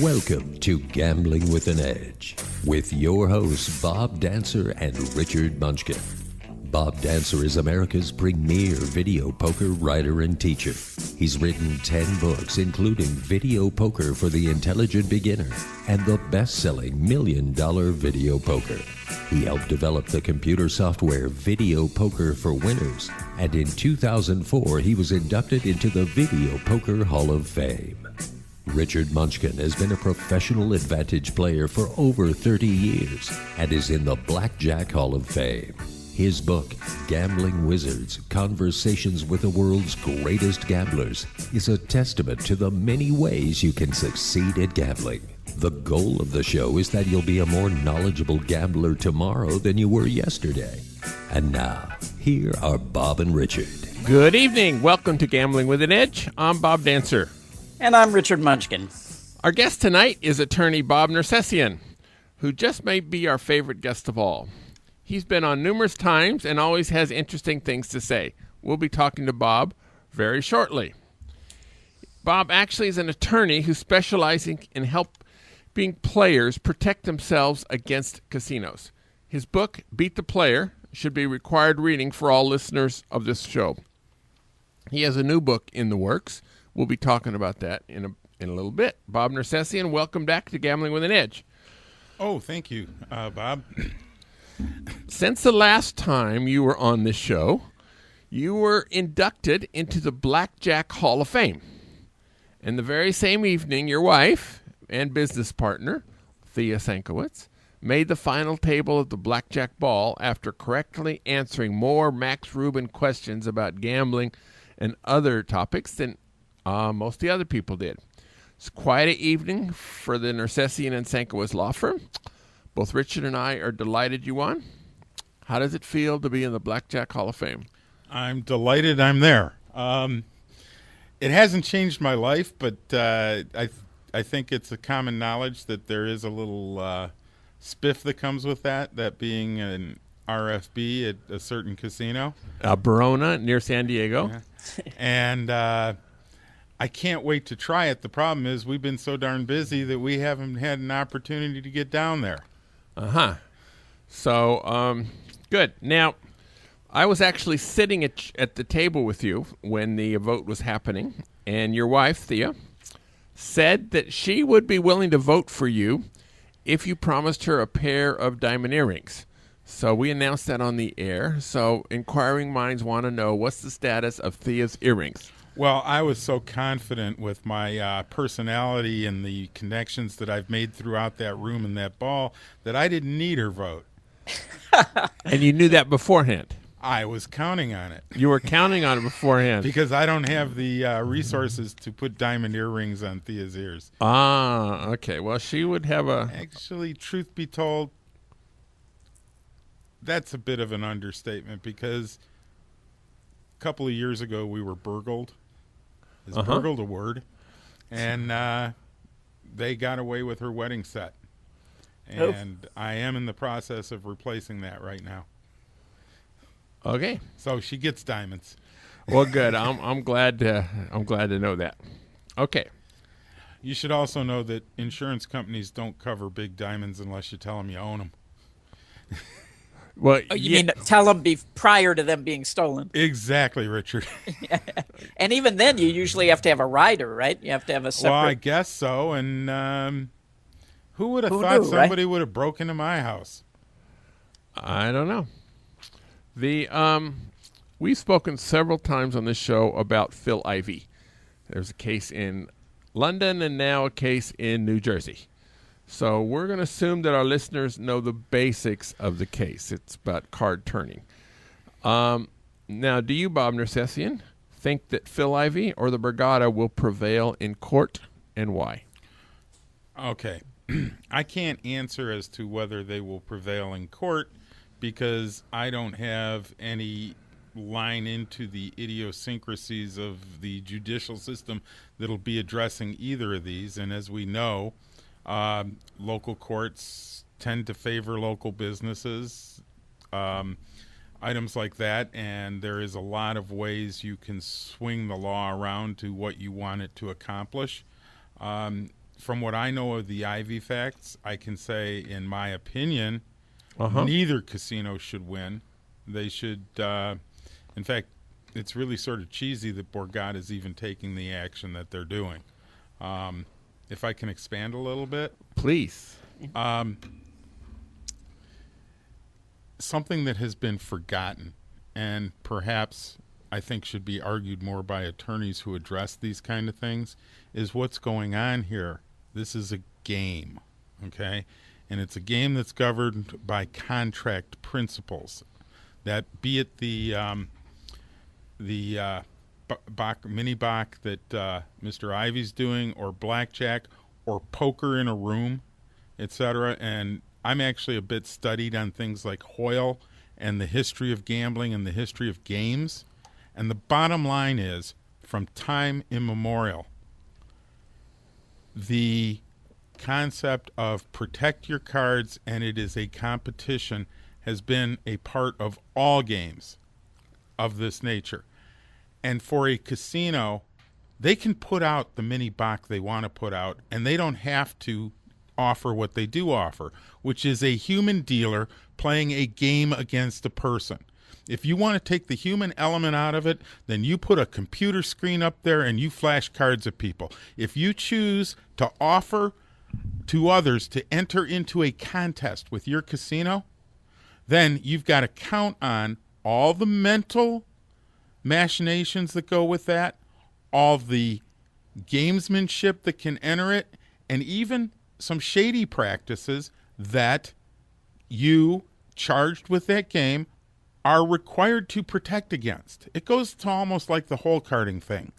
Welcome to Gambling with an Edge with your hosts Bob Dancer and Richard Munchkin. Bob Dancer is America's premier video poker writer and teacher. He's written 10 books, including Video Poker for the Intelligent Beginner and the best-selling $1 Million Video Poker. He helped develop the computer software Video Poker for Winners, and in 2004 he was inducted into the Video Poker Hall of Fame. Richard Munchkin has been a professional advantage player for over 30 years and is in the Blackjack Hall of Fame. His book, Gambling Wizards, Conversations with the World's Greatest Gamblers, is a testament to the many ways you can succeed at gambling. The goal of the show is that you'll be a more knowledgeable gambler tomorrow than you were yesterday. And now, here are Bob and Richard. Good evening. Welcome to Gambling with an Edge. I'm Bob Dancer. And I'm Richard Munchkin. Our guest tonight is attorney Bob Nersesian, who just may be our favorite guest of all. He's been on numerous times and always has interesting things to say. We'll be talking to Bob very shortly. Bob actually is an attorney who's specializing in helping players protect themselves against casinos. His book, Beat the Player, should be required reading for all listeners of this show. He has a new book in the works. We'll be talking about that in a little bit. Bob Nersesian, welcome back to Gambling with an Edge. Oh, thank you, Bob. Since the last time you were on this show, you were inducted into the Blackjack Hall of Fame. And the very same evening, your wife and business partner, Thea Sankowitz, made the final table of the Blackjack Ball after correctly answering more Max Rubin questions about gambling and other topics than most of the other people did. It's quite an evening for the Nersesian and Sankowitz law firm. Both Richard and I are delighted you won. How does it feel to be in the Blackjack Hall of Fame? I'm delighted I'm there. It hasn't changed my life, but I think it's a common knowledge that there is a little spiff that comes with that being an RFB at a certain casino. Barona near San Diego. Yeah. And I can't wait to try it. The problem is we've been so darn busy that we haven't had an opportunity to get down there. Uh-huh. So, good. Now, I was actually sitting at the table with you when the vote was happening, and your wife, Thea, said that she would be willing to vote for you if you promised her a pair of diamond earrings. So we announced that on the air. So inquiring minds want to know, what's the status of Thea's earrings? Well, I was so confident with my personality and the connections that I've made throughout that room and that ball that I didn't need her vote. And you knew that beforehand? I was counting on it. You were counting on it beforehand? Because I don't have the resources to put diamond earrings on Thea's ears. Ah, okay. Well, she would have a... Actually, truth be told, that's a bit of an understatement because a couple of years ago we were burgled. Is burgled a word? And they got away with her wedding set. And I am in the process of replacing that right now. Okay. So she gets diamonds. Well, good. I'm glad to know that. Okay. You should also know that insurance companies don't cover big diamonds unless you tell them you own them. Well, you mean tell them prior to them being stolen? Exactly, Richard. And even then, you usually have to have a rider, right? You have to have a separate... Well, I guess so. And who would have thought somebody would have broken into my house? I don't know. We've spoken several times on this show about Phil Ivey. There's a case in London and now a case in New Jersey. So we're going to assume that our listeners know the basics of the case. It's about card turning. Now, do you, Bob Nersesian, think that Phil Ivey or the Brigada will prevail in court, and why? Okay. I can't answer as to whether they will prevail in court because I don't have any line into the idiosyncrasies of the judicial system that'll be addressing either of these. And as we know, local courts tend to favor local businesses, items like that, and there is a lot of ways you can swing the law around to what you want it to accomplish. from what I know of the Ivey facts, I can say, in my opinion, neither casino should win. They should, in fact, it's really sort of cheesy that Borgata is even taking the action that they're doing. If I can expand a little bit. Please. Something that has been forgotten and perhaps I think should be argued more by attorneys who address these kind of things is what's going on here. This is a game, okay? And it's a game that's governed by contract principles. That be it the mini Bach that Mr. Ivey's doing, or blackjack, or poker in a room, etc. And I'm actually a bit studied on things like Hoyle and the history of gambling and the history of games. And the bottom line is, from time immemorial, the concept of protect your cards and it is a competition has been a part of all games of this nature. And for a casino, they can put out the mini Bach they want to put out, and they don't have to offer what they do offer, which is a human dealer playing a game against a person. If you want to take the human element out of it, then you put a computer screen up there and you flash cards at people. If you choose to offer to others to enter into a contest with your casino, then you've got to count on all the mental machinations that go with that, all the gamesmanship that can enter it, and even some shady practices that you, charged with that game, are required to protect against. It goes to almost like the hole carding thing.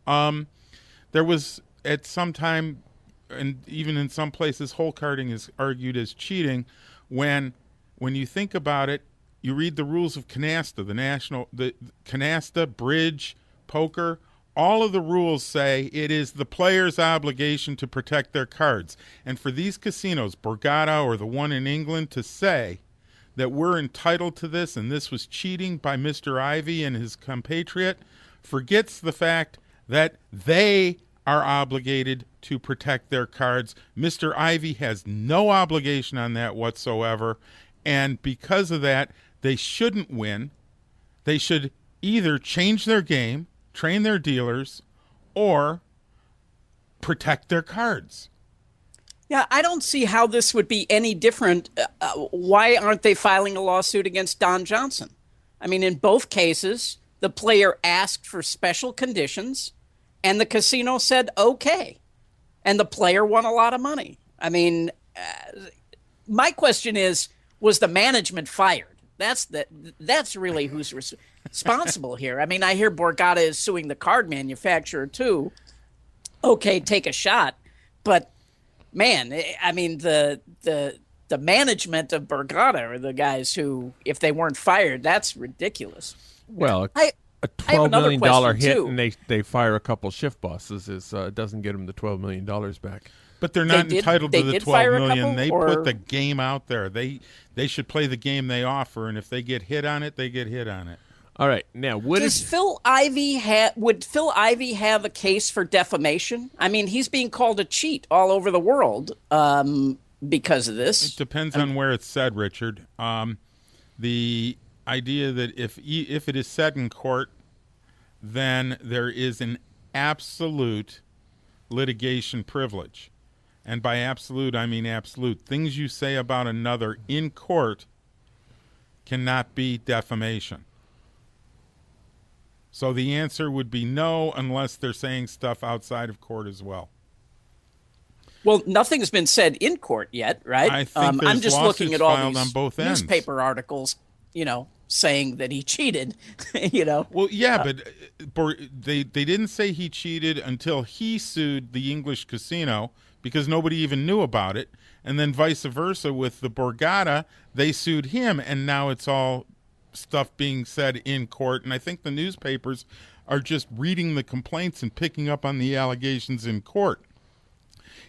There was at some time, and even in some places, hole carding is argued as cheating. When you think about it, you read the rules of canasta, the canasta, bridge, poker. All of the rules say it is the player's obligation to protect their cards. And for these casinos, Borgata or the one in England, to say that we're entitled to this and this was cheating by Mr. Ivey and his compatriot, forgets the fact that they are obligated to protect their cards. Mr. Ivey has no obligation on that whatsoever, and because of that, they shouldn't win. They should either change their game, train their dealers, or protect their cards. Yeah, I don't see how this would be any different. Why aren't they filing a lawsuit against Don Johnson? I mean, in both cases, the player asked for special conditions, and the casino said, okay. And the player won a lot of money. I mean, my question is, was the management fired? That's really who's responsible here. I mean, I hear Borgata is suing the card manufacturer too. Okay, take a shot. But man, I mean, the management of Borgata are the guys who, if they weren't fired, that's ridiculous. Well, a $12 million hit too. and they fire a couple shift bosses doesn't get them the $12 million back. But they're not entitled to the $12 million. They or... put the game out there. They should play the game they offer, and if they get hit on it, they get hit on it. All right, now would Phil Ivey have a case for defamation? I mean, he's being called a cheat all over the world because of this. It depends on where it's said, Richard. The idea that if it is said in court, then there is an absolute litigation privilege. And by absolute, I mean absolute. Things you say about another in court cannot be defamation. So the answer would be no, unless they're saying stuff outside of court as well. Well, nothing's been said in court yet, right? I think I'm just looking at all these on both ends. Newspaper articles, saying that he cheated, Well, yeah, but they didn't say he cheated until he sued the English casino because nobody even knew about it. And then vice versa with the Borgata, they sued him, and now it's all stuff being said in court. And I think the newspapers are just reading the complaints and picking up on the allegations in court.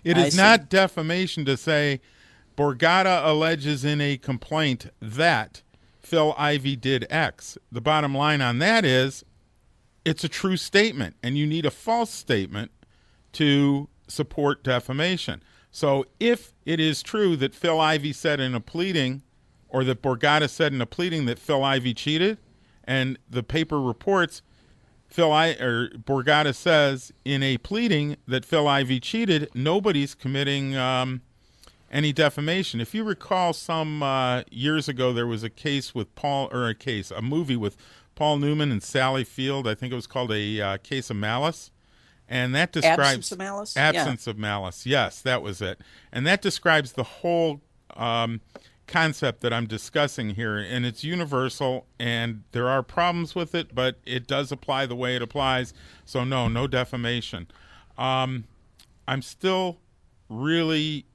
It is not defamation to say Borgata alleges in a complaint that Phil Ivey did X. The bottom line on that is it's a true statement, and you need a false statement to support defamation. So if it is true that Phil Ivey said in a pleading, or that Borgata said in a pleading that Phil Ivey cheated, and the paper reports Borgata says in a pleading that Phil Ivey cheated, nobody's committing any defamation. If you recall, some years ago there was a case with a movie with Paul Newman and Sally Field. I think it was called a Case of Malice. And that describes absence of malice. Absence of malice. Yes, that was it. And that describes the whole concept that I'm discussing here. And it's universal, and there are problems with it, but it does apply the way it applies. So no defamation. I'm still really,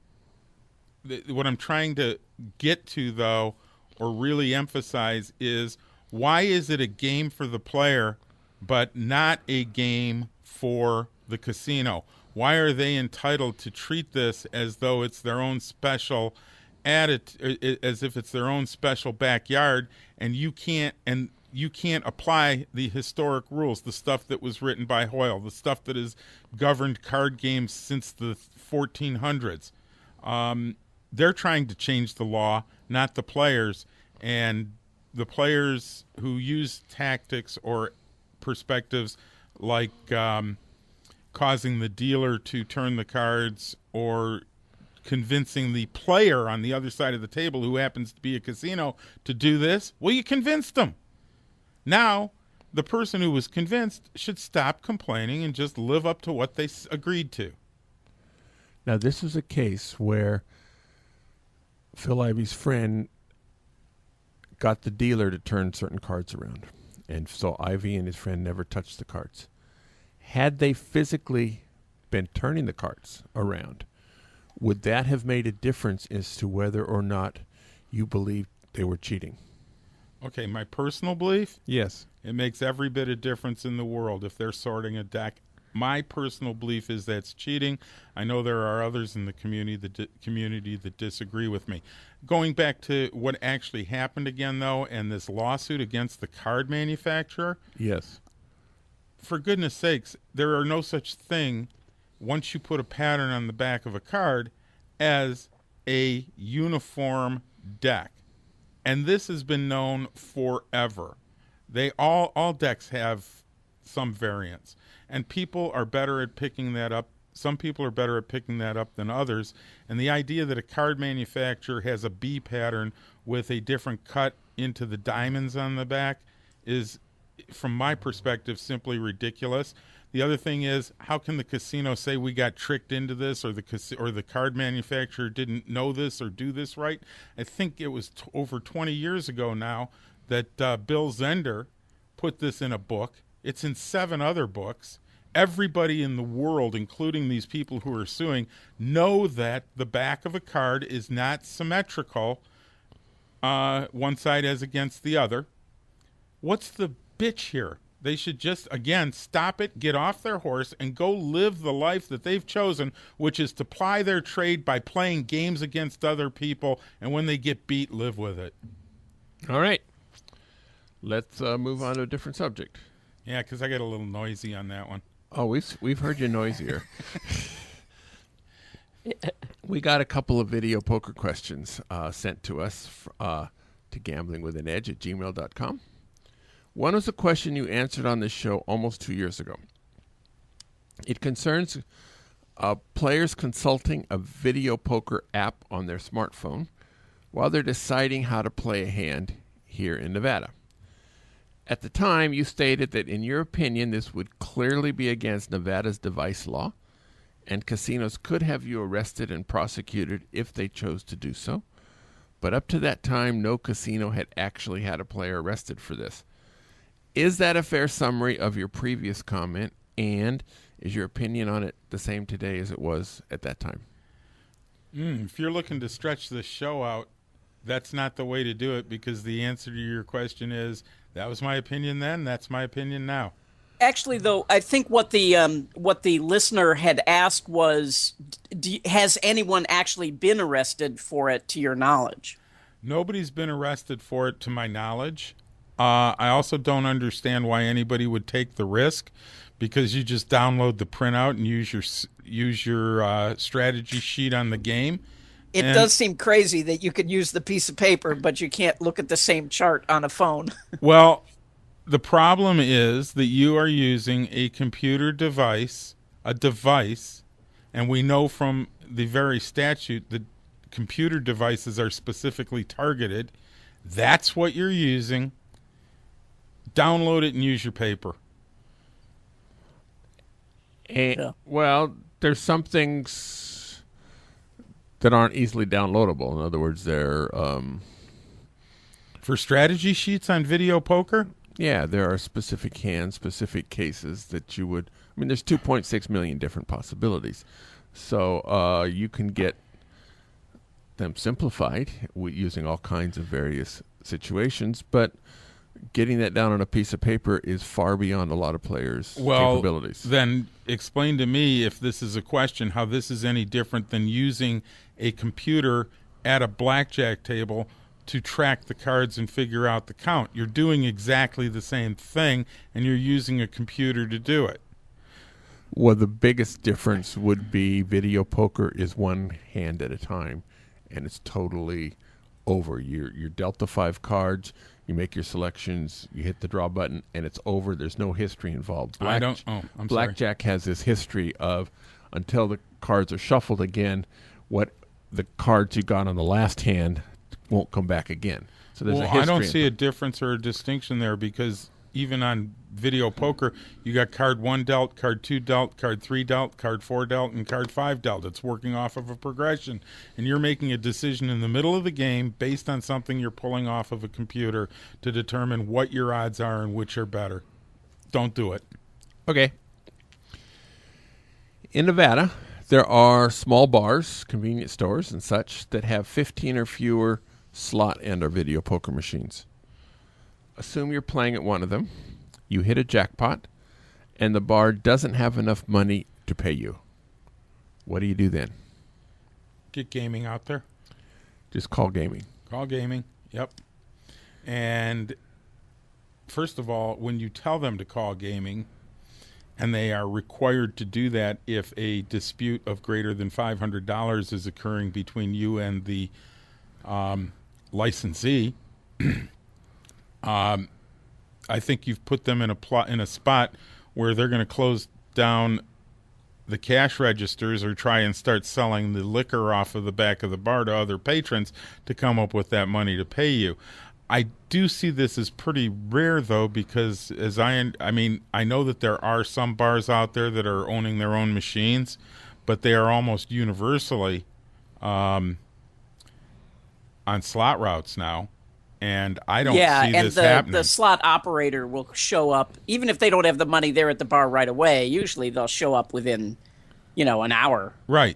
what I'm trying to get to, though, or really emphasize is, why is it a game for the player but not a game for the casino? Why are they entitled to treat this as though it's their own special as if it's their own special backyard, and you can't apply the historic rules, the stuff that was written by Hoyle, the stuff that has governed card games since the 1400s. They're trying to change the law, not the players, and the players who use tactics or perspectives like causing the dealer to turn the cards, or convincing the player on the other side of the table, who happens to be a casino, to do this. Well, you convinced them. Now, the person who was convinced should stop complaining and just live up to what they agreed to. Now, this is a case where Phil Ivey's friend got the dealer to turn certain cards around. And so Ivey and his friend never touched the cards. Had they physically been turning the cards around, would that have made a difference as to whether or not you believed they were cheating? Okay, my personal belief? Yes. It makes every bit of difference in the world if they're sorting a deck. My personal belief is that's cheating. I know there are others in the community that disagree with me. Going back to what actually happened again, though, and this lawsuit against the card manufacturer. Yes. For goodness sakes, there are no such thing, once you put a pattern on the back of a card, as a uniform deck. And this has been known forever. All decks have some variance, and people are better at picking that up. Some people are better at picking that up than others. And the idea that a card manufacturer has a B pattern with a different cut into the diamonds on the back is, from my perspective, simply ridiculous. The other thing is, how can the casino say we got tricked into this, or the card manufacturer didn't know this or do this right? I think it was over 20 years ago now that Bill Zender put this in a book. It's in 7 other books. Everybody in the world, including these people who are suing, know that the back of a card is not symmetrical, one side as against the other. What's the bitch here? They should just, again, stop it, get off their horse, and go live the life that they've chosen, which is to ply their trade by playing games against other people, and when they get beat, live with it. All right. Let's move on to a different subject. Yeah, because I get a little noisy on that one. Oh, we've heard you noisier. We got a couple of video poker questions sent to us to gamblingwithanedge@gmail.com. One was a question you answered on this show almost 2 years ago. It concerns players consulting a video poker app on their smartphone while they're deciding how to play a hand here in Nevada. At the time, you stated that in your opinion, this would clearly be against Nevada's device law, and casinos could have you arrested and prosecuted if they chose to do so. But up to that time, no casino had actually had a player arrested for this. Is that a fair summary of your previous comment, and is your opinion on it the same today as it was at that time? If you're looking to stretch this show out, that's not the way to do it, because the answer to your question is, that was my opinion then, that's my opinion now. Actually, though, I think what the listener had asked was, has anyone actually been arrested for it, to your knowledge? Nobody's been arrested for it, to my knowledge. I also don't understand why anybody would take the risk, because you just download the printout and use your strategy sheet on the game. It does seem crazy that you could use the piece of paper, but you can't look at the same chart on a phone. Well, the problem is that you are using a computer device, and we know from the very statute that computer devices are specifically targeted. That's what you're using. Download it and use your paper. Well, there's some things that aren't easily downloadable. In other words, they're for strategy sheets on video poker. Yeah, there are specific hands, specific cases that you would. I mean, there's 2.6 million different possibilities, so you can get them simplified using all kinds of various situations. But getting that down on a piece of paper is far beyond a lot of players' capabilities. Then explain to me, if this is a question, how this is any different than using a computer at a blackjack table to track the cards and figure out the count. You're doing exactly the same thing, and you're using a computer to do it. Well, the biggest difference would be video poker is one hand at a time, and it's totally over. You're dealt the 5 cards. You make your selections, you hit the draw button, and it's over. There's no history involved. Blackjack has this history of, until the cards are shuffled again, what the cards you got on the last hand won't come back again. So there's a history. I don't see a difference or a distinction there, because even on video poker, you got card 1 dealt, card 2 dealt, card 3 dealt, card 4 dealt, and card 5 dealt. It's working off of a progression, and you're making a decision in the middle of the game based on something you're pulling off of a computer to determine what your odds are and which are better. Don't do it. Okay. In Nevada, there are small bars, convenience stores, and such that have 15 or fewer slot and or video poker machines. Assume you're playing at one of them, you hit a jackpot, and the bar doesn't have enough money to pay you. What do you do then? Get gaming out there. Just call gaming. Call gaming, yep. And first of all, when you tell them to call gaming, and they are required to do that if a dispute of greater than $500 is occurring between you and the licensee, I think you've put them in a spot where they're going to close down the cash registers or try and start selling the liquor off of the back of the bar to other patrons to come up with that money to pay you. I do see this as pretty rare, though, because I know that there are some bars out there that are owning their own machines, but they are almost universally on slot routes now. And I don't see this happening. The slot operator will show up, even if they don't have the money there at the bar right away. Usually they'll show up within, an hour. Right.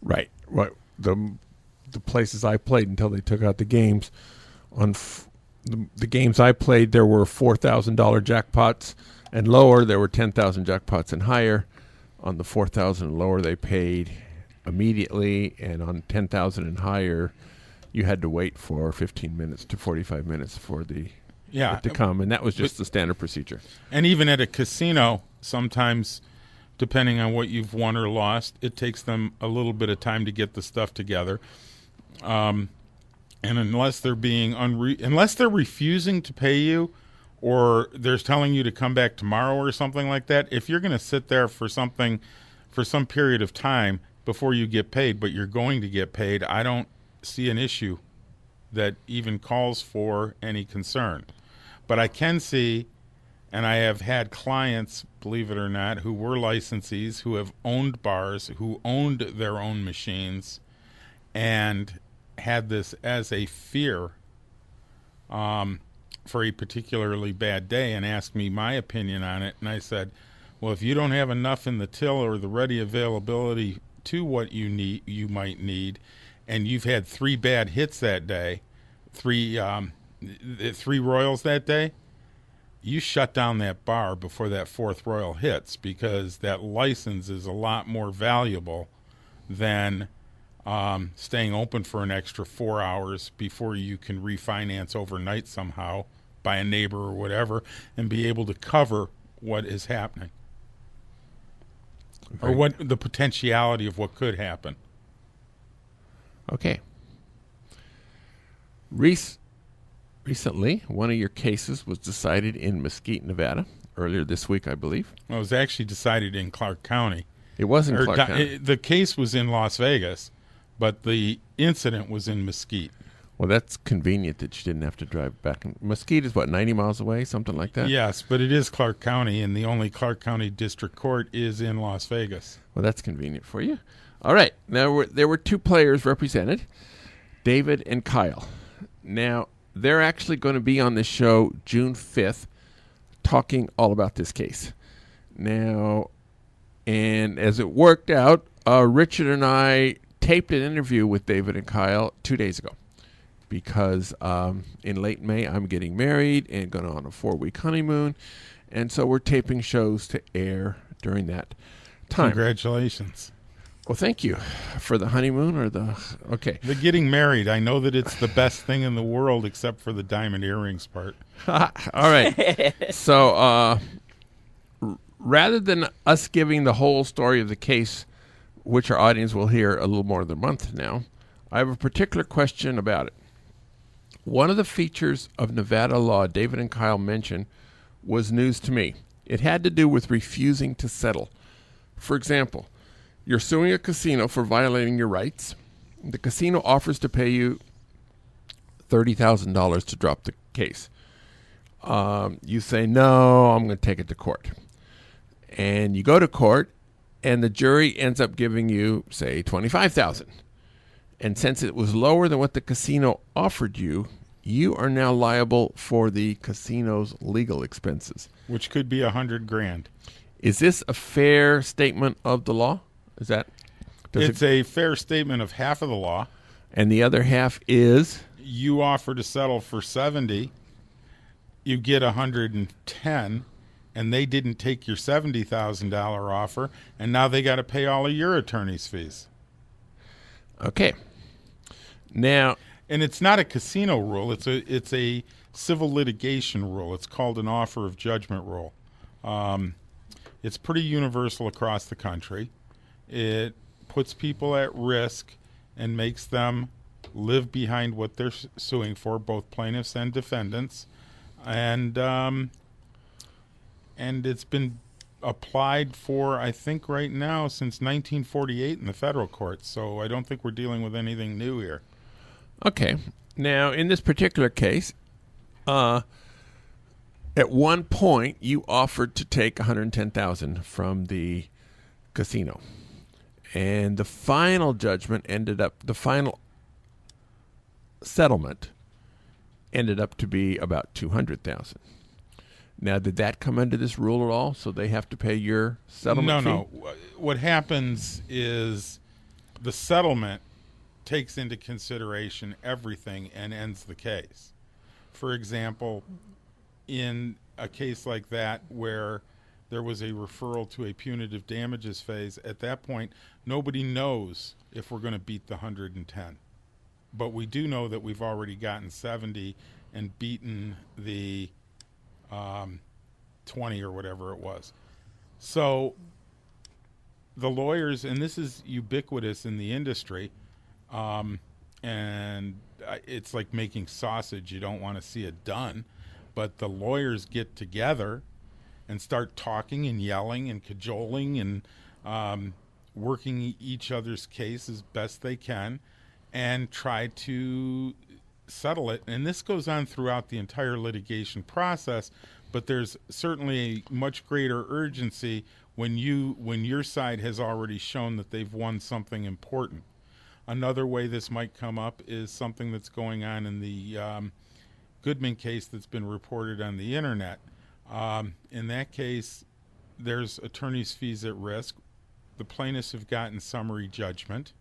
Right. The places I played until they took out the games, on the games I played, there were $4,000 jackpots and lower. There were 10,000 jackpots and higher. On the 4,000 and lower, they paid immediately, and on 10,000 and higher, you had to wait for 15 minutes to 45 minutes for it to come, and that was just the standard procedure. And even at a casino, sometimes, depending on what you've won or lost, it takes them a little bit of time to get the stuff together. And unless they're being unless they're refusing to pay you, or they're telling you to come back tomorrow or something like that, if you're going to sit there for some period of time before you get paid, but you're going to get paid, I don't see an issue that even calls for any concern. But I can see, and I have had clients, believe it or not, who were licensees, who have owned bars, who owned their own machines, and had this as a fear for a particularly bad day, and asked me my opinion on it. And I said, well, if you don't have enough in the till or the ready availability to what you might need, and you've had 3 bad hits that day, 3 royals that day, you shut down that bar before that 4th royal hits, because that license is a lot more valuable than staying open for an extra 4 hours before you can refinance overnight somehow by a neighbor or whatever and be able to cover what is happening. or what the potentiality of what could happen. Okay. Recently, one of your cases was decided in Mesquite, Nevada, earlier this week, I believe. Well, it was actually decided in Clark County. It was in Clark County. The case was in Las Vegas, but the incident was in Mesquite. Well, that's convenient that you didn't have to drive back. Mesquite is, 90 miles away, something like that? Yes, but it is Clark County, and the only Clark County District Court is in Las Vegas. Well, that's convenient for you. All right. Now, there were two players represented, David and Kyle. Now, they're actually going to be on the show June 5th talking all about this case. Now, and as it worked out, Richard and I taped an interview with David and Kyle 2 days ago because in late May, I'm getting married and going on a 4-week honeymoon. And so we're taping shows to air during that time. Congratulations. Well, thank you for the honeymoon or okay. The getting married. I know that it's the best thing in the world except for the diamond earrings part. All right. So rather than us giving the whole story of the case, which our audience will hear a little more than a month now, I have a particular question about it. One of the features of Nevada law David and Kyle mentioned was news to me. It had to do with refusing to settle. For example, you're suing a casino for violating your rights. The casino offers to pay you $30,000 to drop the case. You say, no, I'm going to take it to court. And you go to court, and the jury ends up giving you, say, $25,000. And since it was lower than what the casino offered you, you are now liable for the casino's legal expenses. Which could be $100,000. Is this a fair statement of the law? Is that? It's a fair statement of half of the law. And the other half is? You offer to settle for $70,000, you get $110,000, and they didn't take your $70,000 offer, and now they got to pay all of your attorney's fees. Okay. Now, and it's not a casino rule; it's a civil litigation rule. It's called an offer of judgment rule. It's pretty universal across the country. It puts people at risk and makes them live behind what they're suing for, both plaintiffs and defendants, and it's been applied for, I think, right now since 1948 in the federal courts. So I don't think we're dealing with anything new here. Okay. Now, in this particular case, at one point you offered to take $110,000 from the casino, and the final judgment the final settlement ended up to be about $200,000. Now, did that come under this rule at all? So they have to pay your settlement fee? No. What happens is the settlement takes into consideration everything and ends the case. For example, in a case like that where there was a referral to a punitive damages phase, at that point, nobody knows if we're going to beat the 110. But we do know that we've already gotten 70 and beaten the 20 or whatever it was. So the lawyers, and this is ubiquitous in the industry, and it's like making sausage. You don't want to see it done, but the lawyers get together and start talking and yelling and cajoling and working each other's case as best they can and try to settle it. And this goes on throughout the entire litigation process, but there's certainly a much greater urgency when your side has already shown that they've won something important. Another way this might come up is something that's going on in the Goodman case that's been reported on the internet. In that case, there's attorney's fees at risk. The plaintiffs have gotten summary judgment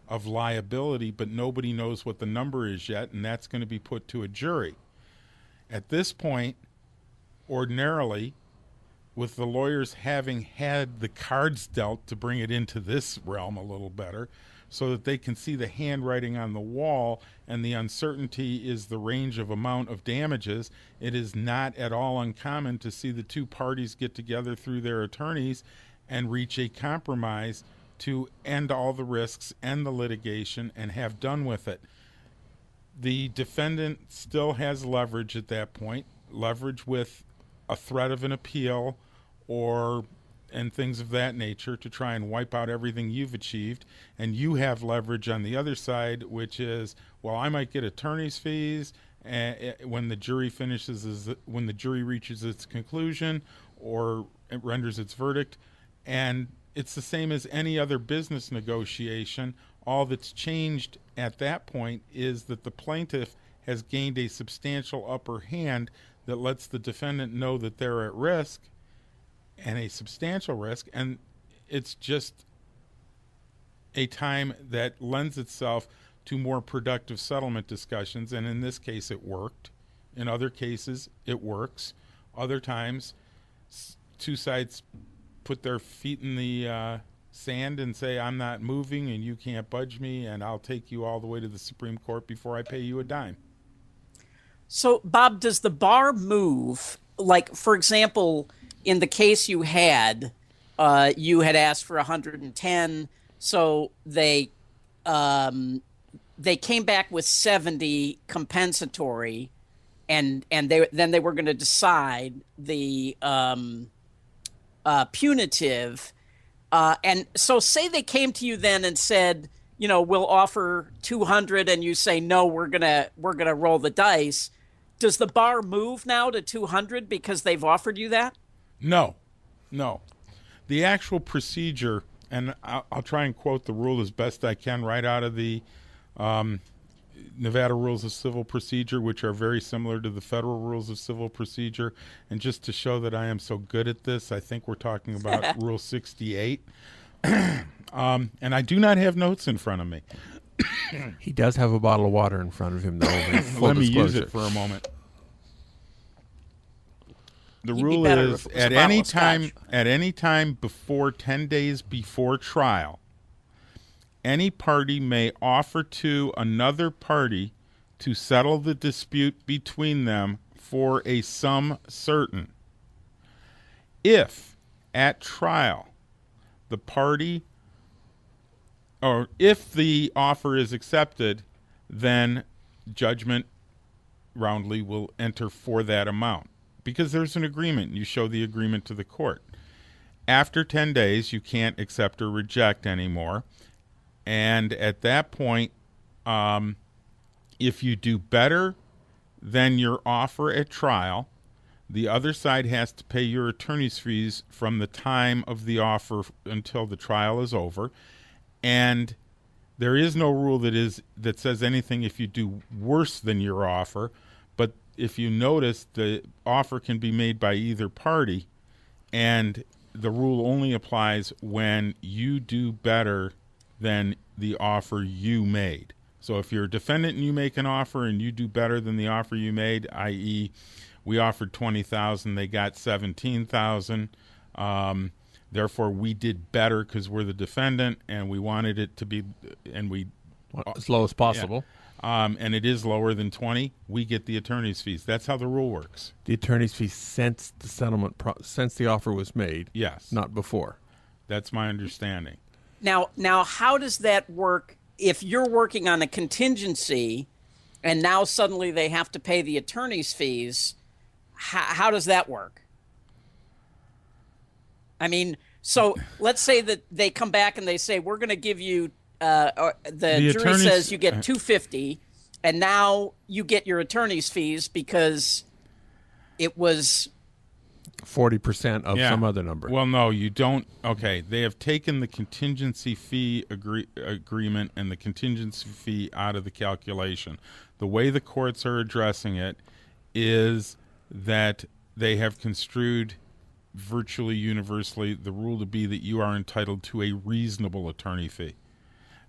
of liability, but nobody knows what the number is yet, and that's going to be put to a jury. At this point, ordinarily, with the lawyers having had the cards dealt to bring it into this realm a little better, so that they can see the handwriting on the wall and the uncertainty is the range of amount of damages, it is not at all uncommon to see the two parties get together through their attorneys and reach a compromise to end all the risks, end the litigation, and have done with it. The defendant still has leverage at that point, leverage with a threat of an appeal and things of that nature to try and wipe out everything you've achieved. And you have leverage on the other side, which is, well, I might get attorney's fees when the jury when the jury reaches its conclusion or it renders its verdict. And it's the same as any other business negotiation. All that's changed at that point is that the plaintiff has gained a substantial upper hand that lets the defendant know that they're at risk, and a substantial risk, and it's just a time that lends itself to more productive settlement discussions. And in this case, it worked. In other cases, it works. Other times, two sides put their feet in the sand and say, I'm not moving and you can't budge me, and I'll take you all the way to the Supreme Court before I pay you a dime. So, Bob, does the bar move? Like, for example, in the case you had asked for 110, so they came back with 70 compensatory, and they were going to decide the punitive. And so say they came to you then and said, we'll offer 200, and you say, no, we're gonna roll the dice. Does the bar move now to 200 because they've offered you that? No. The actual procedure, and I'll try and quote the rule as best I can right out of the Nevada Rules of Civil Procedure, which are very similar to the federal Rules of Civil Procedure. And just to show that I am so good at this, I think we're talking about Rule 68. And I do not have notes in front of me. He does have a bottle of water in front of him, though. Let me use it for a moment. The rule is at any time before 10 days before trial, any party may offer to another party to settle the dispute between them for a sum certain. If at trial the party, or if the offer is accepted, then judgment roundly will enter for that amount. Because there's an agreement. You show the agreement to the court. After 10 days, you can't accept or reject anymore. And at that point, if you do better than your offer at trial, the other side has to pay your attorney's fees from the time of the offer until the trial is over. And there is no rule that says anything if you do worse than your offer. But if you notice, the offer can be made by either party, and the rule only applies when you do better than the offer you made. So if you're a defendant and you make an offer and you do better than the offer you made, i.e., we offered $20,000, they got $17,000. Therefore, we did better because we're the defendant, and we wanted it to be, and we as low as possible. Yeah. And it is lower than 20, we get the attorney's fees. That's how the rule works. The attorney's fees since the settlement, since the offer was made. Yes. Not before. That's my understanding. Now, how does that work if you're working on a contingency and now suddenly they have to pay the attorney's fees? How does that work? I mean, so let's say that they come back and they say, we're going to give you the jury says you get $250, and now you get your attorney's fees because it was 40% of some other number. Well, no, you don't. Okay, they have taken the contingency fee agreement and the contingency fee out of the calculation. The way the courts are addressing it is that they have construed virtually universally the rule to be that you are entitled to a reasonable attorney fee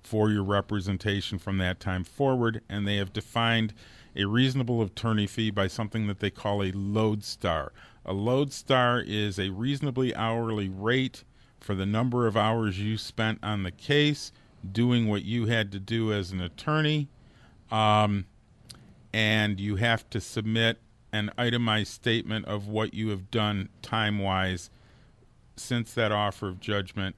for your representation from that time forward, and they have defined a reasonable attorney fee by something that they call a lodestar. A lodestar is a reasonably hourly rate for the number of hours you spent on the case doing what you had to do as an attorney, and you have to submit an itemized statement of what you have done time-wise since that offer of judgment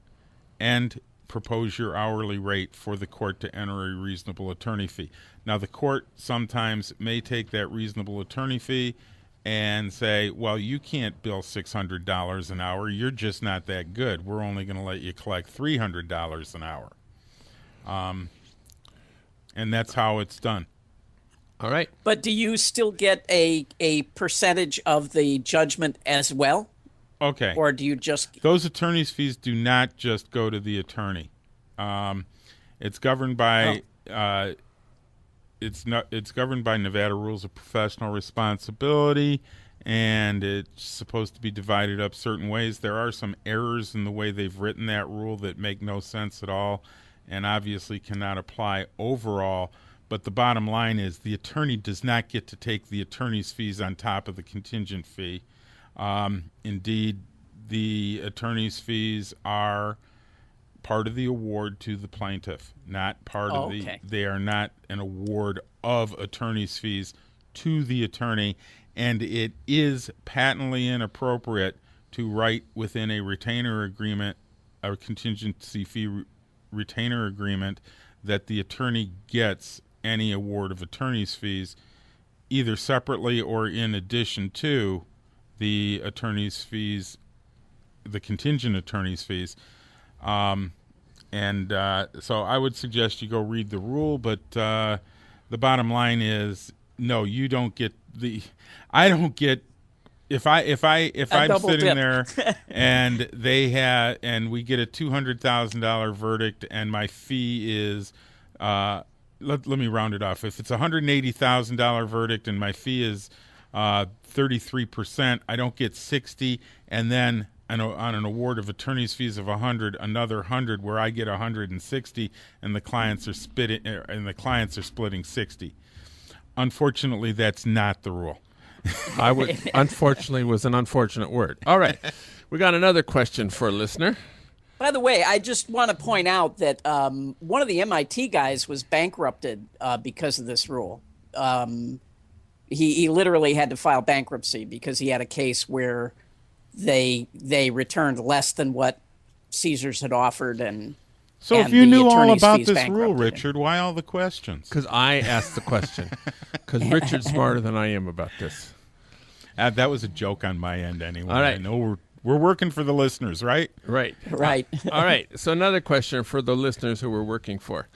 and propose your hourly rate for the court to enter a reasonable attorney fee. Now, the court sometimes may take that reasonable attorney fee and say, well, you can't bill $600 an hour. You're just not that good. We're only going to let you collect $300 an hour. And that's how it's done. All right. But do you still get a percentage of the judgment as well? Okay. Or do you just... Those attorney's fees do not just go to the attorney. It's governed by it's governed by Nevada rules of professional responsibility, and it's supposed to be divided up certain ways. There are some errors in the way they've written that rule that make no sense at all and obviously cannot apply overall. But the bottom line is the attorney does not get to take the attorney's fees on top of the contingent fee. Indeed, the attorney's fees are part of the award to the plaintiff, not part of the. They are not an award of attorney's fees to the attorney, and it is patently inappropriate to write within a retainer agreement, a contingency fee retainer agreement, that the attorney gets any award of attorney's fees, either separately or in addition to the attorney's fees, the contingent attorney's fees. So I would suggest you go read the rule, but the bottom line is, no, you don't get I don't get, if I'm sitting there and we get a $200,000 verdict and my fee is, let me round it off. If it's a $180,000 verdict and my fee is 33%, I don't get 60, and then on an award of attorney's fees of 100, another 100 where I get 160, and the clients are splitting 60. Unfortunately, that's not the rule. Unfortunately was an unfortunate word. All right, we got another question for a listener. By the way, I just want to point out that one of the MIT guys was bankrupted because of this rule. He literally had to file bankruptcy because he had a case where they returned less than what Caesars had offered. So if you knew all about this rule, Richard, why all the questions? Because I asked the question. Because Richard's smarter than I am about this. That was a joke on my end anyway. All right. I know we're working for the listeners, right? Right. All right. So another question for the listeners who we're working for.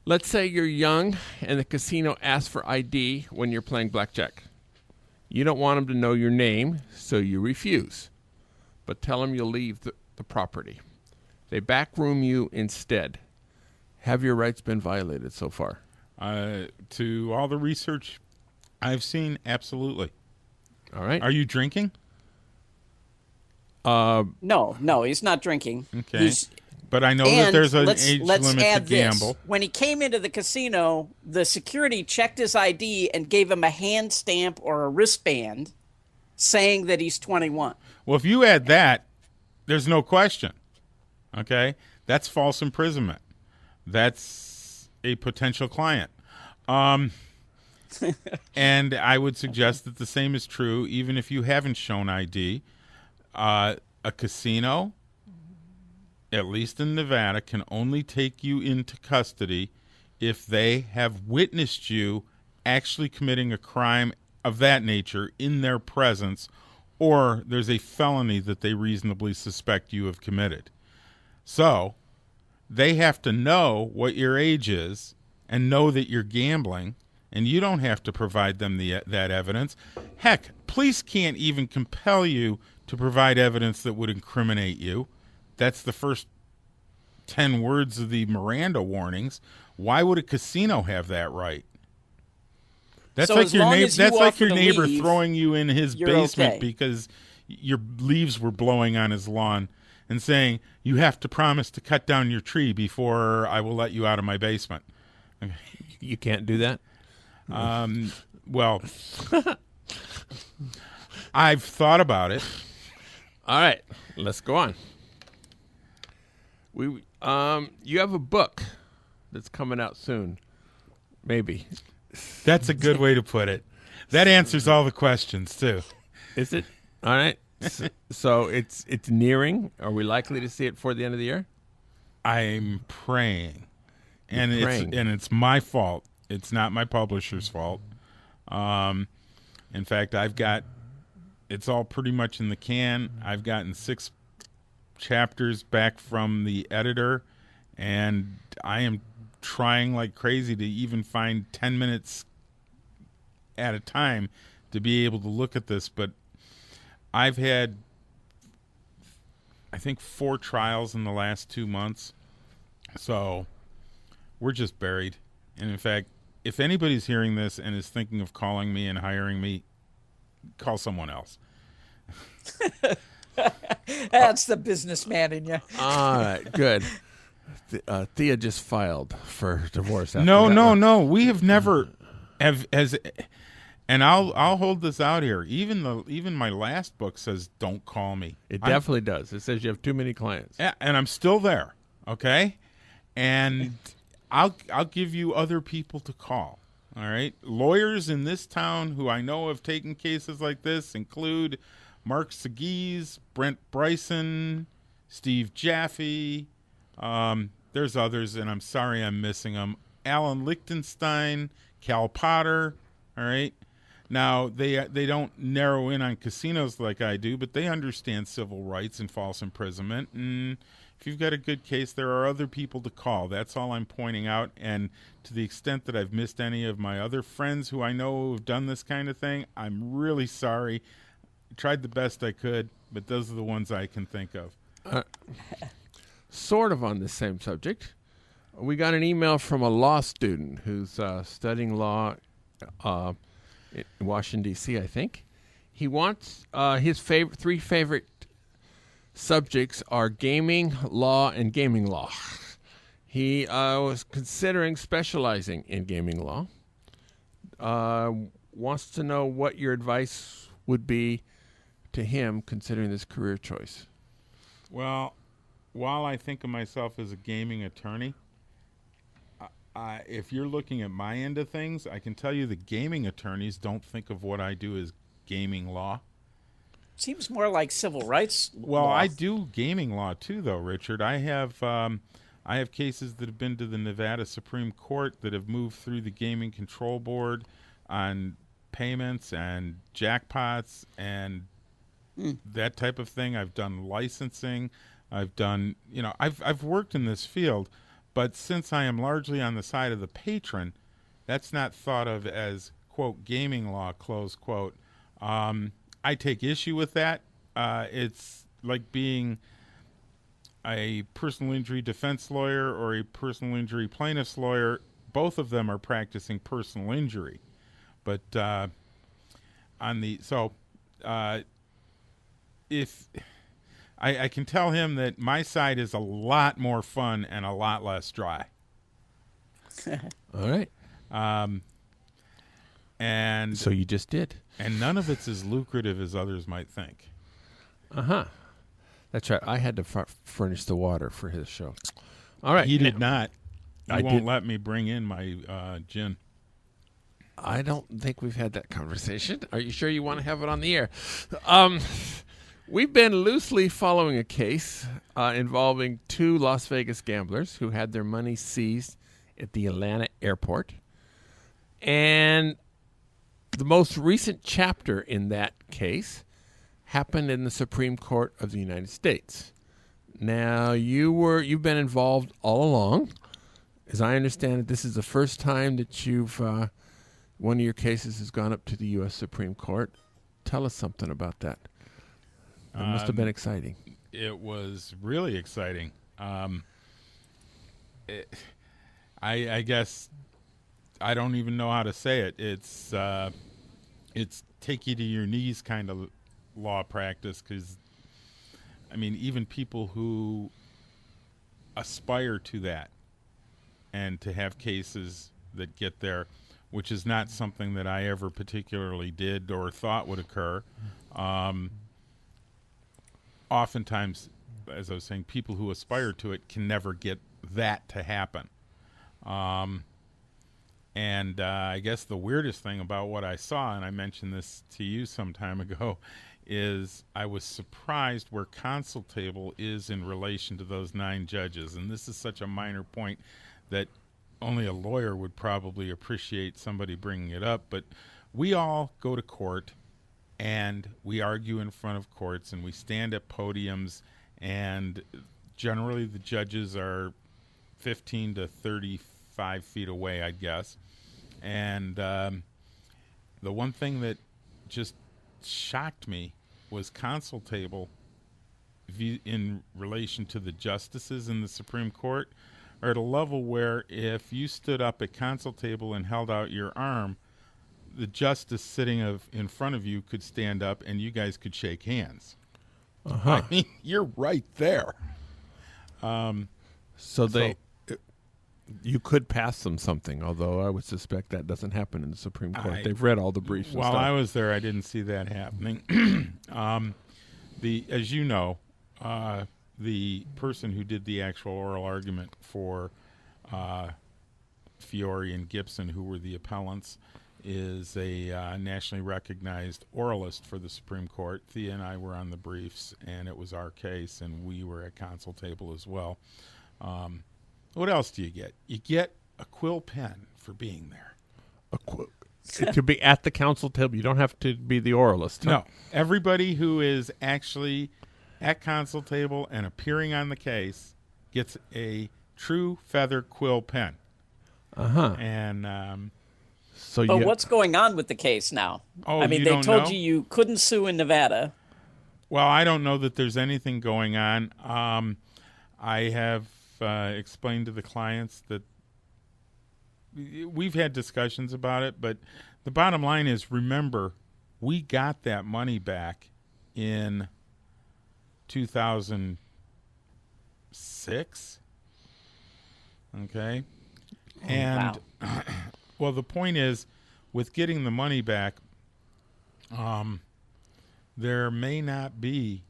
Let's say you're young and the casino asks for ID when you're playing blackjack. You don't want them to know your name, so you refuse. But tell them you'll leave the property. They backroom you instead. Have your rights been violated so far? To all the research I've seen, absolutely. All right. Are you drinking? No, he's not drinking. Okay. But I know that there's an age limit to gamble. When he came into the casino, the security checked his ID and gave him a hand stamp or a wristband saying that he's 21. Well, if you add that, there's no question. Okay? That's false imprisonment. That's a potential client. And I would suggest that the same is true even if you haven't shown ID. A casino, at least in Nevada, can only take you into custody if they have witnessed you actually committing a crime of that nature in their presence, or there's a felony that they reasonably suspect you have committed. So they have to know what your age is and know that you're gambling, and you don't have to provide them that evidence. Heck, police can't even compel you to provide evidence that would incriminate you. That's the first 10 words of the Miranda warnings. Why would a casino have that right? That's so like your neighbor leave, throwing you in his basement okay. because your leaves were blowing on his lawn and saying, you have to promise to cut down your tree before I will let you out of my basement. You can't do that? Well, I've thought about it. All right, let's go on. You have a book that's coming out soon. Maybe. That's a good way to put it. That answers all the questions, too. Is it? All right. So it's nearing. Are we likely to see it before the end of the year? I'm praying, and praying. it's my fault. It's not my publisher's fault. In fact, it's all pretty much in the can. I've gotten 6 chapters back from the editor, and I am trying like crazy to even find 10 minutes at a time to be able to look at this. But I've had, I think, 4 trials in the last 2 months. So we're just buried. And in fact, if anybody's hearing this and is thinking of calling me and hiring me, call someone else. That's the businessman in you. All right, good. Thea just filed for divorce. No. We have never and I'll hold this out here. Even my last book says don't call me. It definitely does. It says you have too many clients. Yeah, and I'm still there. Okay, and I'll give you other people to call. All right, lawyers in this town who I know have taken cases like this include Mark Segues, Brent Bryson, Steve Jaffe. There's others, and I'm sorry I'm missing them. Alan Lichtenstein, Cal Potter. All right. Now, they don't narrow in on casinos like I do, but they understand civil rights and false imprisonment. And if you've got a good case, there are other people to call. That's all I'm pointing out. And to the extent that I've missed any of my other friends who I know who have done this kind of thing, I'm really sorry. I tried the best I could, but those are the ones I can think of. Sort of on the same subject. We got an email from a law student who's studying law in Washington, D.C., I think. He wants his 3 favorite subjects are gaming, law, and gaming law. He was considering specializing in gaming law. Wants to know what your advice would be to him considering this career choice. Well, while I think of myself as a gaming attorney, if you're looking at my end of things, I can tell you the gaming attorneys don't think of what I do as gaming law. Seems more like civil rights Well, law. I do gaming law too, though, Richard. I have cases that have been to the Nevada Supreme Court that have moved through the Gaming Control Board on payments and jackpots and that type of thing. I've done licensing. I've done, I've worked in this field, but since I am largely on the side of the patron, that's not thought of as, quote, gaming law, close quote. I take issue with that. It's like being a personal injury defense lawyer or a personal injury plaintiff's lawyer. Both of them are practicing personal injury. But if I can tell him that my side is a lot more fun and a lot less dry. All right. And so you just did. And none of it's as lucrative as others might think. Uh-huh. That's right. I had to furnish the water for his show. All right. He did not. I won't did. let me bring in my gin. I don't think we've had that conversation. Are you sure you want to have it on the air? We've been loosely following a case involving 2 Las Vegas gamblers who had their money seized at the Atlanta airport. And the most recent chapter in that case happened in the Supreme Court of the United States. Now, you've been involved all along. As I understand it, this is the first time that one of your cases has gone up to the U.S. Supreme Court. Tell us something about that. It must have been exciting. It was really exciting. I guess I don't even know how to say it. It's take you to your knees kind of law practice, because, I mean, even people who aspire to that and to have cases that get there, which is not something that I ever particularly did or thought would occur. Oftentimes, as I was saying, people who aspire to it can never get that to happen. And I guess the weirdest thing about what I saw, and I mentioned this to you some time ago, is I was surprised where counsel table is in relation to those 9 judges. And this is such a minor point that only a lawyer would probably appreciate somebody bringing it up. But we all go to court and we argue in front of courts and we stand at podiums, and generally the judges are 15 to 35 feet away, I guess. And the one thing that just shocked me was counsel table in relation to the justices in the Supreme Court are at a level where if you stood up at counsel table and held out your arm, the justice sitting in front of you could stand up and you guys could shake hands. I mean, you're right there. You could pass them something, although I would suspect that doesn't happen in the Supreme Court. They've read all the briefs. While I was there, I didn't see that happening. As you know, the person who did the actual oral argument for Fiore and Gibson, who were the appellants, is a nationally recognized oralist for the Supreme Court. Thea and I were on the briefs, and it was our case, and we were at counsel table as well. What else do you get? You get a Quill pen for being there. A Quill. To be at the counsel table, you don't have to be the oralist. Huh? No. Everybody who is actually at counsel table and appearing on the case gets a true feather Quill pen. And but what's going on with the case now? Oh, I mean, they told you couldn't sue in Nevada. Well, I don't know that there's anything going on. I have explained to the clients that we've had discussions about it, but the bottom line is, remember, we got that money back in 2006. Okay? And, wow. Well, the point is, with getting the money back, there may not be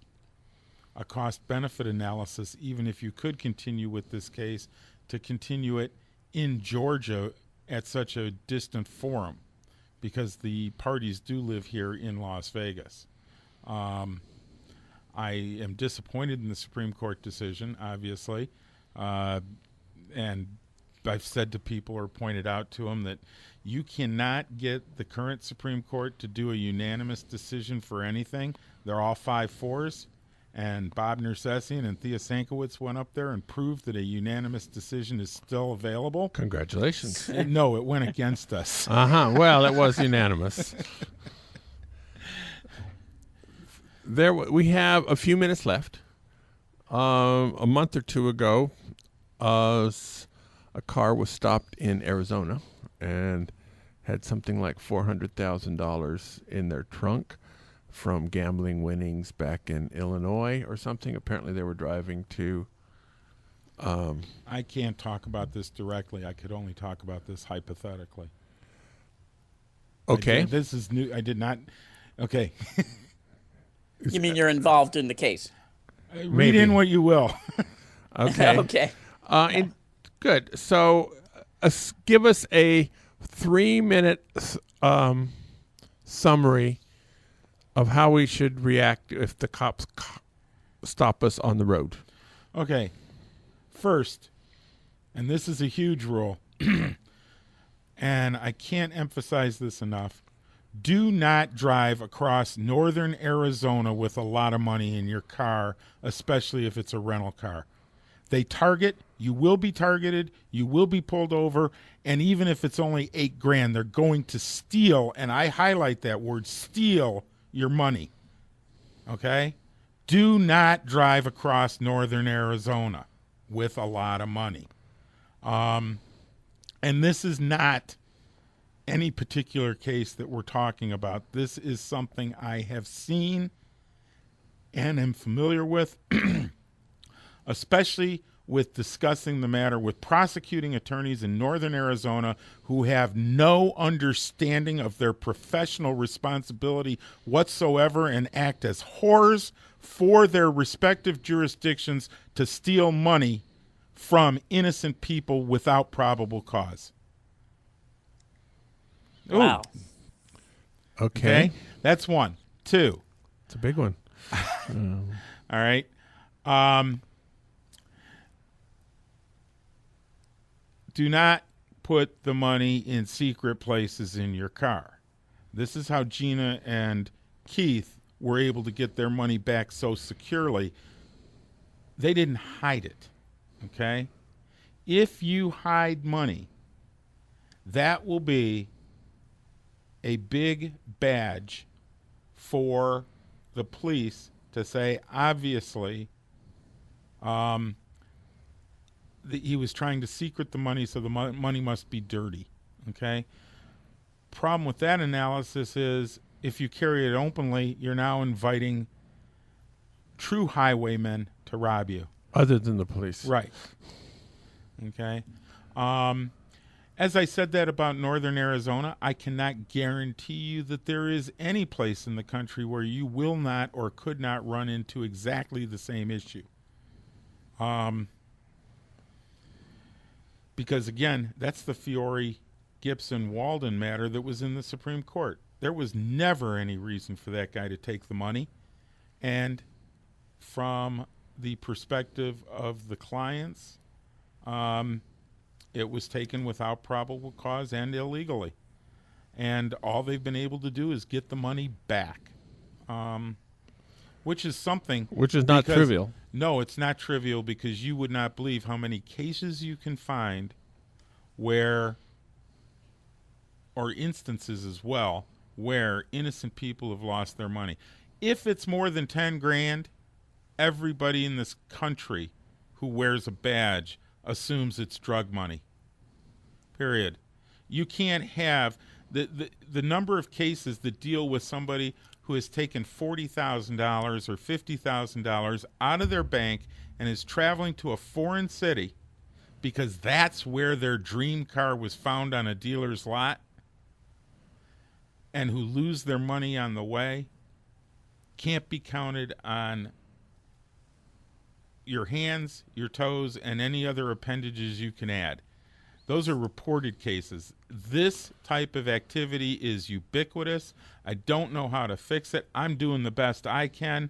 a cost-benefit analysis, even if you could continue with this case, to continue it in Georgia at such a distant forum, because the parties do live here in Las Vegas. I am disappointed in the Supreme Court decision, obviously, and I've said to people or pointed out to them that you cannot get the current Supreme Court to do a unanimous decision for anything. They're all 5-4s. And Bob Nersesian and Thea Sankowitz went up there and proved that a unanimous decision is still available. Congratulations. No, it went against us. Well, it was unanimous. We have a few minutes left. A month or two ago, a car was stopped in Arizona and had something like $400,000 in their trunk from gambling winnings back in Illinois or something. Apparently they were driving to... I can't talk about this directly. I could only talk about this hypothetically. Okay. This is new. I did not... Okay. You mean you're involved in the case? Read in what you will. Okay. Okay. Good. So give us a 3-minute summary of how we should react if the cops stop us on the road. Okay. First, and this is a huge rule, and I can't emphasize this enough, do not drive across northern Arizona with a lot of money in your car, especially if it's a rental car. They target, you will be targeted, you will be pulled over, and even if it's only $8,000, they're going to steal, and I highlight that word, steal your money. Okay? Do not drive across northern Arizona with a lot of money. And this is not any particular case that we're talking about. This is something I have seen and am familiar with, especially with discussing the matter with prosecuting attorneys in northern Arizona who have no understanding of their professional responsibility whatsoever and act as whores for their respective jurisdictions to steal money from innocent people without probable cause. Wow. Okay. That's one. Two, It's a big one. All right. Do not put the money in secret places in your car. This is how Gina and Keith were able to get their money back so securely. They didn't hide it, okay? If you hide money, that will be a big badge for the police to say, obviously, he was trying to secret the money, so the money must be dirty, okay? Problem with that analysis is if you carry it openly, you're now inviting true highwaymen to rob you. Other than the police. Right. Okay. As I said that about northern Arizona, I cannot guarantee you that there is any place in the country where you will not or could not run into exactly the same issue. Because, again, that's the Fiore, Gibson, Walden matter that was in the Supreme Court. There was never any reason for that guy to take the money. And from the perspective of the clients, it was taken without probable cause and illegally. And all they've been able to do is get the money back, which is something. Which is not trivial. No, it's not trivial, because you would not believe how many cases you can find where, or instances as well, where innocent people have lost their money. If it's more than 10 grand, everybody in this country who wears a badge assumes it's drug money. Period. You can't have the number of cases that deal with somebody who has taken $40,000 or $50,000 out of their bank and is traveling to a foreign city because that's where their dream car was found on a dealer's lot, and who lose their money on the way, can't be counted on your hands, your toes, and any other appendages you can add. Those are reported cases. This type of activity is ubiquitous. I don't know how to fix it. I'm doing the best I can.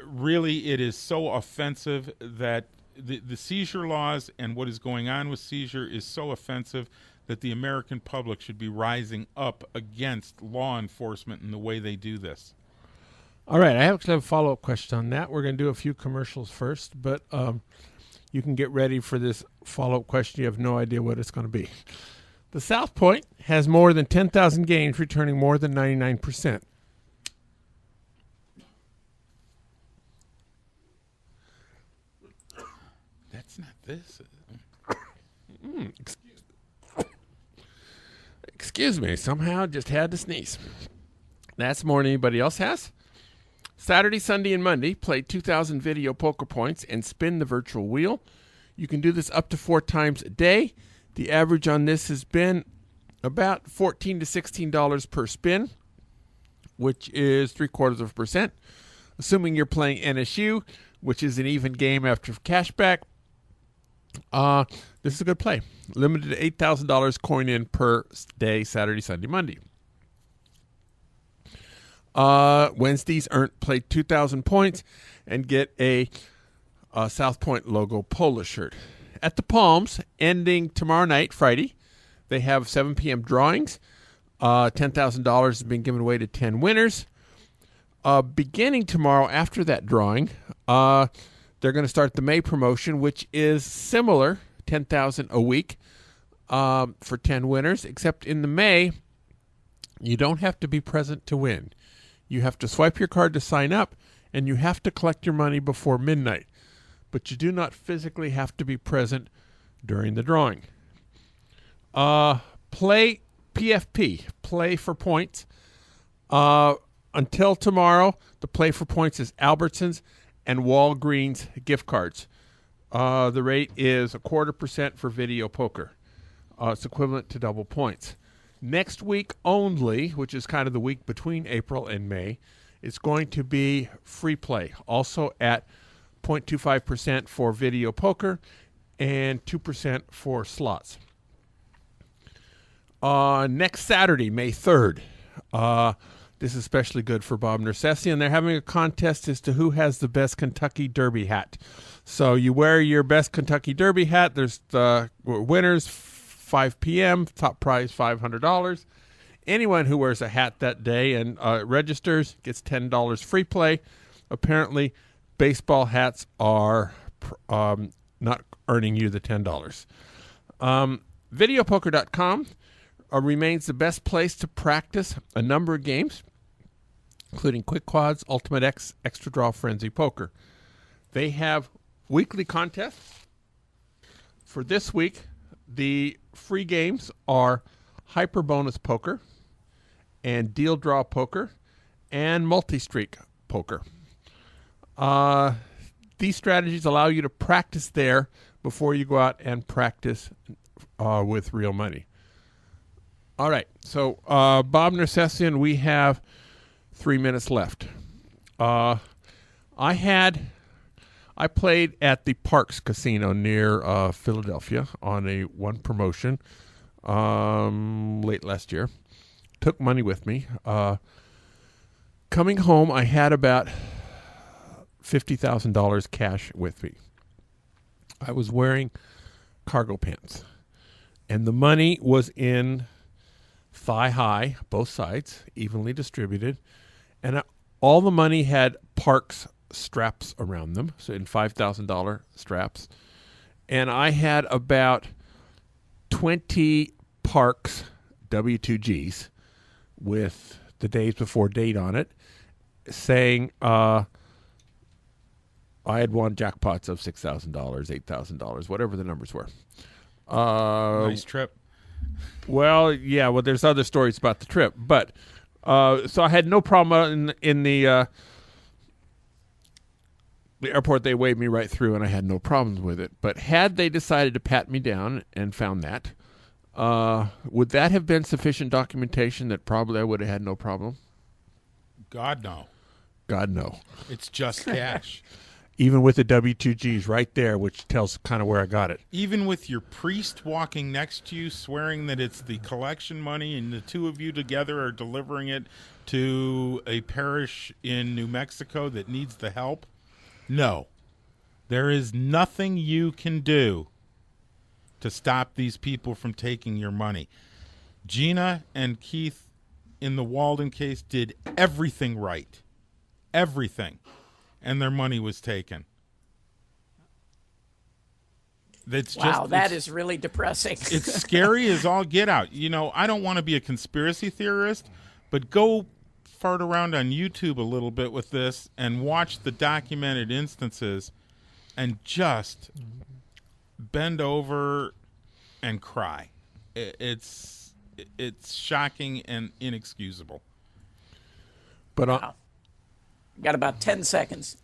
Really, it is so offensive that the seizure laws and what is going on with seizure is so offensive that the American public should be rising up against law enforcement in the way they do this. All right, I actually have a follow-up question on that. We're going to do a few commercials first, but you can get ready for this follow-up question. You have no idea what it's going to be. The South Point has more than 10,000 games, returning more than 99%. That's not this. Excuse me. Somehow just had to sneeze. That's more than anybody else has. Saturday, Sunday, and Monday, play 2,000 video poker points and spin the virtual wheel. You can do this up to 4 times a day. The average on this has been about $14 to $16 per spin, which is 0.75%. Assuming you're playing NSU, which is an even game after cashback, this is a good play. Limited to $8,000 coin in per day, Saturday, Sunday, Monday. Wednesdays, play 2,000 points and get a South Point logo polo shirt. At the Palms, ending tomorrow night, Friday, they have 7 p.m. drawings. $10,000 has been given away to 10 winners. Beginning tomorrow after that drawing, they're going to start the May promotion, which is similar, $10,000 a week for 10 winners, except in the May, you don't have to be present to win. You have to swipe your card to sign up, and you have to collect your money before midnight. But you do not physically have to be present during the drawing. Play PFP, play for points. Until tomorrow, the play for points is Albertsons and Walgreens gift cards. The rate is 0.25% for video poker. It's equivalent to double points. Next week only, which is kind of the week between April and May, it's going to be free play, also at 0.25% for video poker and 2% for slots. Next Saturday, May 3rd, the This is especially good for Bob Nersesian. They're having a contest as to who has the best Kentucky Derby hat. So you wear your best Kentucky Derby hat. There's the winners, 5 p.m., top prize $500. Anyone who wears a hat that day and registers gets $10 free play. Apparently, baseball hats are not earning you the $10. Videopoker.com remains the best place to practice a number of games, including Quick Quads, Ultimate X, Extra Draw, Frenzy Poker. They have weekly contests. For this week, the free games are Hyper Bonus Poker and Deal Draw Poker and Multi-Streak Poker. These strategies allow you to practice there before you go out and practice with real money. All right, so Bob Nersesian, we have 3 minutes left. I played at the Parks Casino near Philadelphia on a one promotion late last year. Took money with me. Coming home, I had about $50,000 cash with me. I was wearing cargo pants, and the money was in thigh high, both sides, evenly distributed, and all the money had Parks straps around them, so in $5,000 straps, and I had about 20 Parks W2Gs with the days before date on it, saying I had won jackpots of $6,000, $8,000, whatever the numbers were. Nice trip. Well, yeah. Well, there's other stories about the trip, but so I had no problem in the airport. They waved me right through, and I had no problems with it. But had they decided to pat me down and found that, would that have been sufficient documentation that probably I would have had no problem? God, no. God, no. It's just cash. Even with the W2Gs right there, which tells kind of where I got it. Even with your priest walking next to you, swearing that it's the collection money and the two of you together are delivering it to a parish in New Mexico that needs the help? No. There is nothing you can do to stop these people from taking your money. Gina and Keith in the Walden case did everything right. Everything. And their money was taken. That is really depressing. It's scary as all get out. You know, I don't want to be a conspiracy theorist, but go fart around on YouTube a little bit with this and watch the documented instances and just bend over and cry. It's shocking and inexcusable. But Wow. Got about 10 seconds.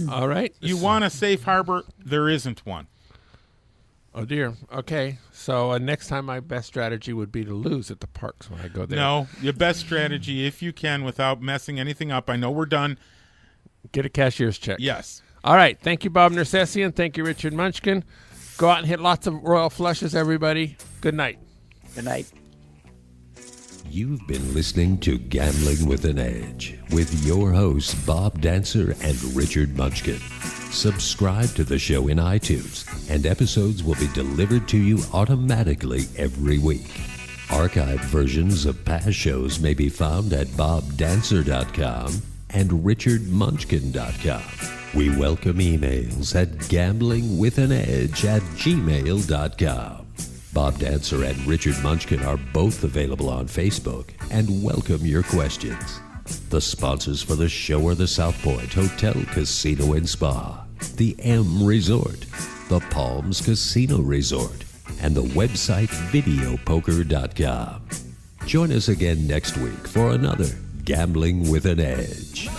all right. You want a safe harbor? There isn't one. Oh, dear. Okay. So next time my best strategy would be to lose at the Parks when I go there. No, your best strategy, if you can, without messing anything up. I know we're done. Get a cashier's check. Yes. All right. Thank you, Bob Nersesian. Thank you, Richard Munchkin. Go out and hit lots of royal flushes, everybody. Good night. Good night. You've been listening to Gambling with an Edge with your hosts Bob Dancer and Richard Munchkin. Subscribe to the show in iTunes, and episodes will be delivered to you automatically every week. Archived versions of past shows may be found at bobdancer.com and richardmunchkin.com. We welcome emails at gamblingwithanedge@gmail.com. Bob Dancer and Richard Munchkin are both available on Facebook and welcome your questions. The sponsors for the show are the South Point Hotel, Casino and Spa, the M Resort, the Palms Casino Resort, and the website videopoker.com. Join us again next week for another Gambling with an Edge.